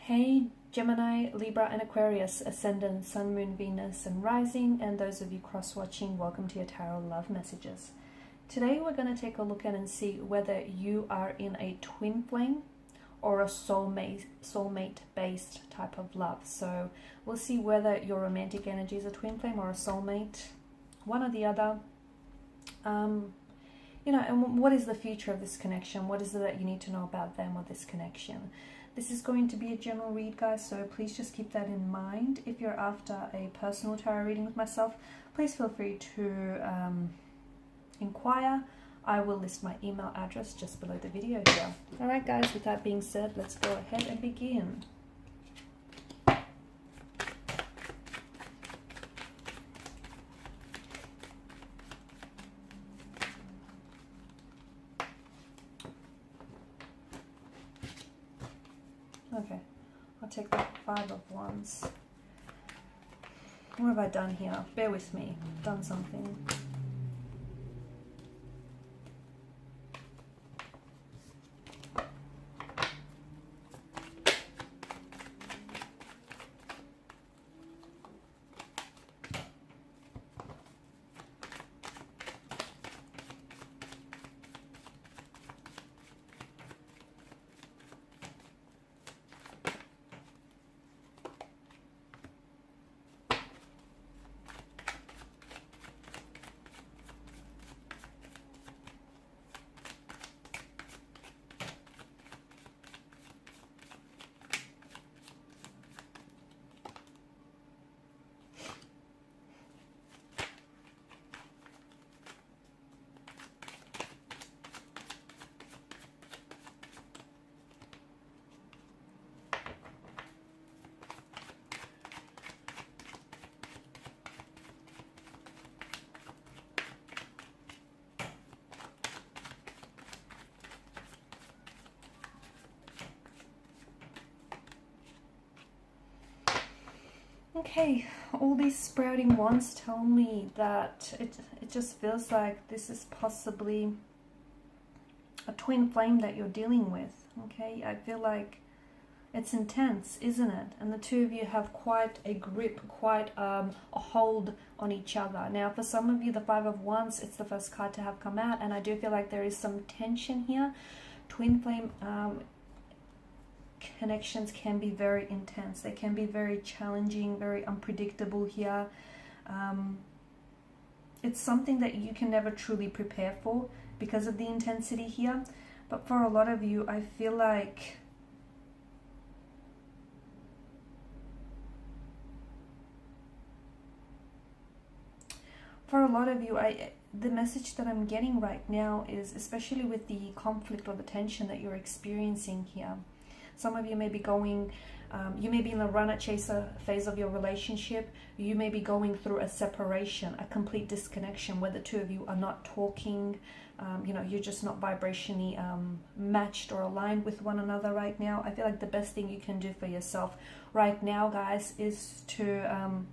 Hey Gemini, Libra and Aquarius, Ascendant, Sun, Moon, Venus and Rising, and those of you cross-watching, welcome to your Tarot Love Messages. Today we're going to take a look at and see whether you are in a twin flame or a soulmate-based type of love. So we'll see whether your romantic energy is a twin flame or a soulmate, one or the other. And what is the future of this connection? What is it that you need to know about them or this connection? This is going to be a general read, guys, so please just keep that in mind. If you're after a personal tarot reading with myself, please feel free to inquire. I will list my email address just below the video here. Alright guys, with that being said, let's go ahead and begin. Okay, I'll take the Five of Wands. What have I done here? Bear with me. I've done something. Okay, all these sprouting wands tell me that it just feels like this is possibly a twin flame that you're dealing with. Okay, I feel like it's intense, isn't it? And the two of you have quite a grip, quite a hold on each other. Now, for some of you, the Five of Wands, it's the first card to have come out, and I do feel like there is some tension here. Twin flame connections can be very intense. They can be very challenging, very unpredictable here. It's something that you can never truly prepare for because of the intensity here. But for a lot of you, I feel like the message that I'm getting right now is, especially with the conflict or the tension that you're experiencing here, some of you may be going, you may be in the runner-chaser phase of your relationship. You may be going through a separation, a complete disconnection where the two of you are not talking. You're just not vibrationally matched or aligned with one another right now. I feel like the best thing you can do for yourself right now, guys, is to,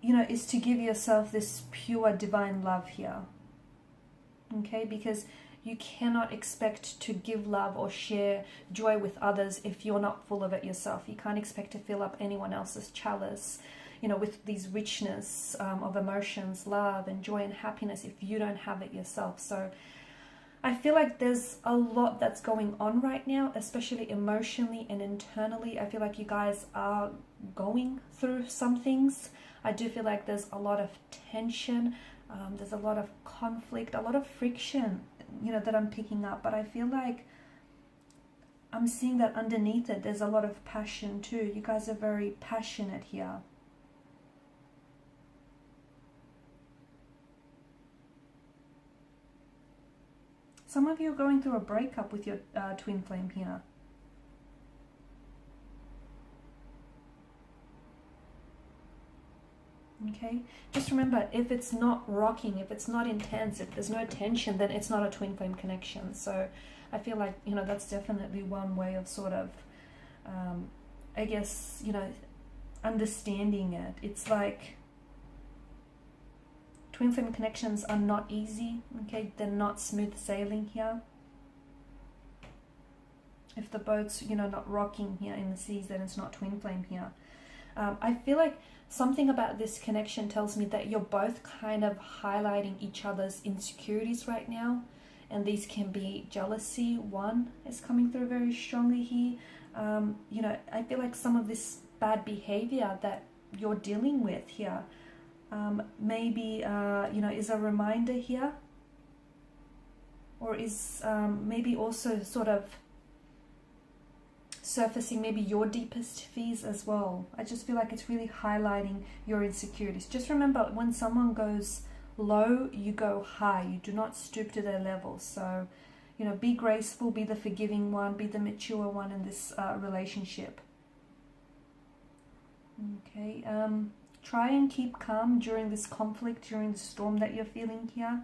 is to give yourself this pure divine love here. Okay, because you cannot expect to give love or share joy with others if you're not full of it yourself. You can't expect to fill up anyone else's chalice, with these richness of emotions, love and joy and happiness if you don't have it yourself. So I feel like there's a lot that's going on right now, especially emotionally and internally. I feel like you guys are going through some things. I do feel like there's a lot of tension. There's a lot of conflict, a lot of friction, that I'm picking up. But I feel like I'm seeing that underneath it, there's a lot of passion too. You guys are very passionate here. Some of you are going through a breakup with your twin flame here. Okay, just remember, if it's not rocking, if it's not intense, if there's no tension, then it's not a twin flame connection. So I feel like, that's definitely one way of sort of, I guess, understanding it. It's like Twin flame connections are not easy, okay? They're not smooth sailing here. If the boat's, you know, not rocking here in the seas, then it's not twin flame here. I feel like something about this connection tells me that you're both kind of highlighting each other's insecurities right now. And these can be jealousy. One is coming through very strongly here. You know, I feel like some of this bad behavior that you're dealing with here maybe, you know, is a reminder here. Or is maybe also sort of surfacing maybe your deepest fears as well. I just feel like it's really highlighting your insecurities. Just remember, when someone goes low, you go high. You do not stoop to their level. So, you know, be graceful, be the forgiving one, be the mature one in this relationship. Okay, try and keep calm during this conflict, during the storm that you're feeling here.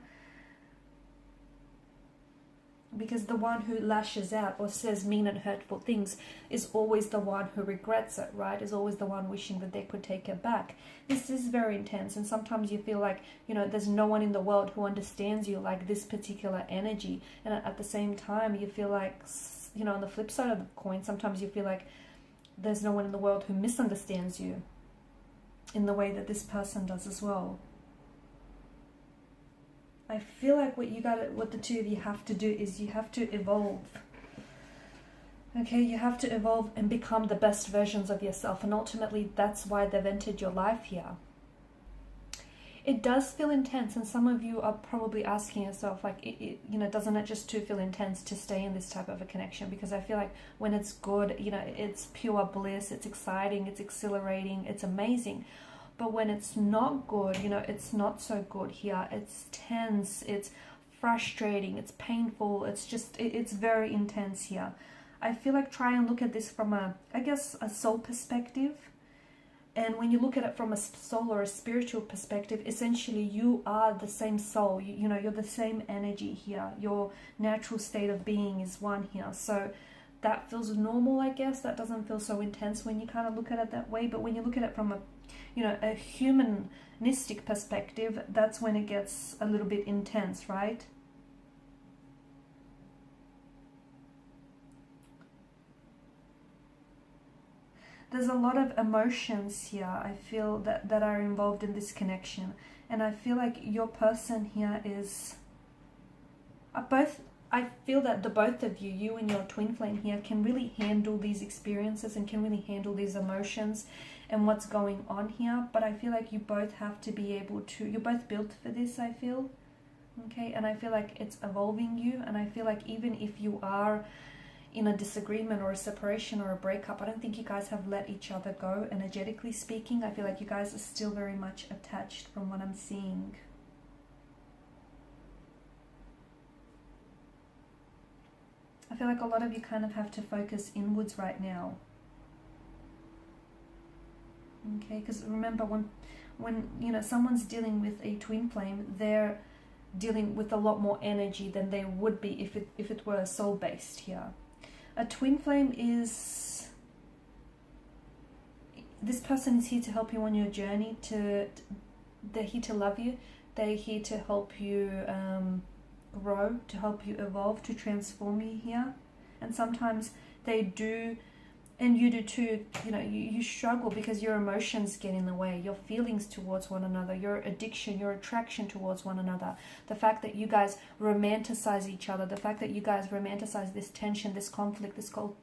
Because the one who lashes out or says mean and hurtful things is always the one who regrets it, right? Is always the one wishing that they could take it back. This is very intense, and sometimes you feel like, you know, there's no one in the world who understands you like this particular energy. And at the same time, you feel like, you know, on the flip side of the coin, sometimes you feel like there's no one in the world who misunderstands you in the way that this person does as well. I feel like what the two of you have to do is you have to evolve. Okay, you have to evolve and become the best versions of yourself. And ultimately, that's why they've entered your life here. It does feel intense. And some of you are probably asking yourself, like, you know, doesn't it just too feel intense to stay in this type of a connection? Because I feel like when it's good, you know, it's pure bliss. It's exciting. It's exhilarating. It's amazing. But when it's not good, you know, it's not so good here. It's tense, it's frustrating, it's painful, it's just, it's very intense here. I feel like try and look at this from I guess, a soul perspective. And when you look at it from a soul or a spiritual perspective, essentially you are the same soul. You know, you're the same energy here. Your natural state of being is one here. So that feels normal, I guess. That doesn't feel so intense when you kind of look at it that way. But when you look at it from a, you know, a humanistic perspective, that's when it gets a little bit intense, right? There's a lot of emotions here, I feel, that are involved in this connection. And I feel like your person here is I feel that the both of you, you and your twin flame here, can really handle these experiences and can really handle these emotions and what's going on here. But I feel like you both have to be able to, you're both built for this, I feel. Okay, and I feel like it's evolving you. And I feel like even if you are in a disagreement or a separation or a breakup, I don't think you guys have let each other go, energetically speaking. I feel like you guys are still very much attached from what I'm seeing. I feel like a lot of you kind of have to focus inwards right now. Okay, because remember, when you know someone's dealing with a twin flame, they're dealing with a lot more energy than they would be if it were soul based here. A twin flame is, this person is here to help you on your journey. They're here to love you. They're here to help you grow, to help you evolve, to transform you here. And sometimes they do, and you do too, you know, you struggle because your emotions get in the way, your feelings towards one another, your addiction, your attraction towards one another, the fact that you guys romanticize each other, the fact that you guys romanticize this tension, this conflict,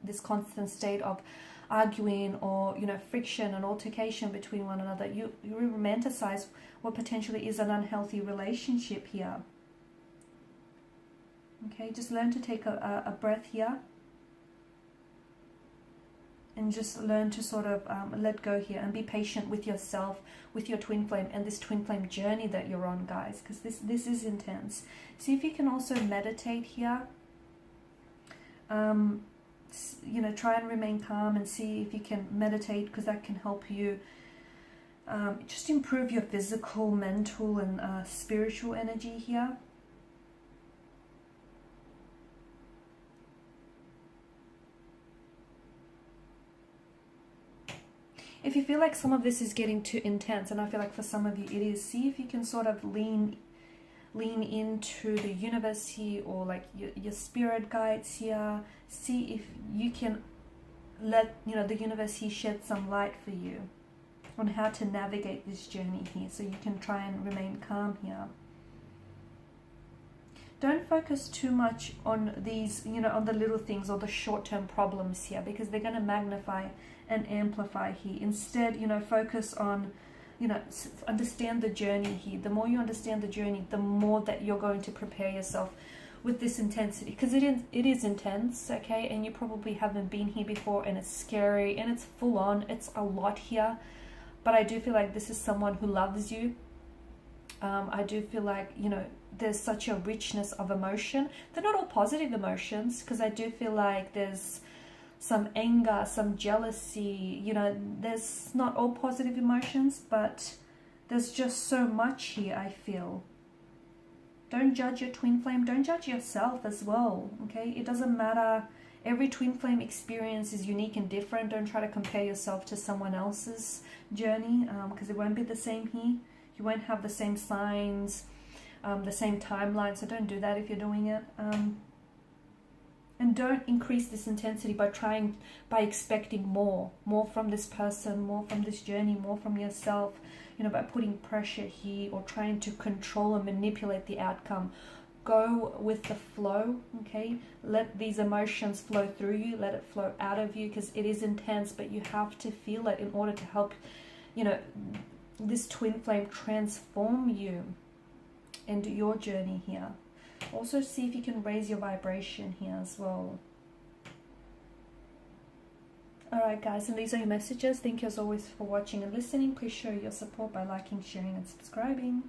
this constant state of arguing or, you know, friction and altercation between one another. You romanticize what potentially is an unhealthy relationship here. Okay, just learn to take a breath here. And just learn to sort of let go here and be patient with yourself, with your twin flame, and this twin flame journey that you're on, guys, because this is intense. See if you can also meditate here. You know, try and remain calm and see if you can meditate, because that can help you just improve your physical, mental, and spiritual energy here. If you feel like some of this is getting too intense, and I feel like for some of you it is, see if you can sort of lean lean into the universe here, or like your spirit guides here. See if you can let, you know, the universe here shed some light for you on how to navigate this journey here, so you can try and remain calm here. Don't focus too much on these, you know, on the little things or the short-term problems here, because they're going to magnify and amplify here. Instead, you know, focus on, you know, understand the journey here. The more you understand the journey, the more that you're going to prepare yourself with this intensity, because it is intense, okay, and you probably haven't been here before, and it's scary and it's full on. It's a lot here, but I do feel like this is someone who loves you. I do feel like, you know, there's such a richness of emotion. They're not all positive emotions, because I do feel like there's some anger, some jealousy, you know, there's not all positive emotions, but there's just so much here, I feel. Don't judge your twin flame. Don't judge yourself as well, okay? It doesn't matter. Every twin flame experience is unique and different. Don't try to compare yourself to someone else's journey, because it won't be the same here. You won't have the same signs, the same timeline, so don't do that if you're doing it. And don't increase this intensity by expecting more from this person, more from this journey, more from yourself, you know, by putting pressure here or trying to control and manipulate the outcome. Go with the flow, okay? Let these emotions flow through you, let it flow out of you, because it is intense, but you have to feel it in order to help, you know, this twin flame transform you and your journey here. Also see if you can raise your vibration here as well. Alright guys, and these are your messages. Thank you as always for watching and listening. Please show your support by liking, sharing and subscribing.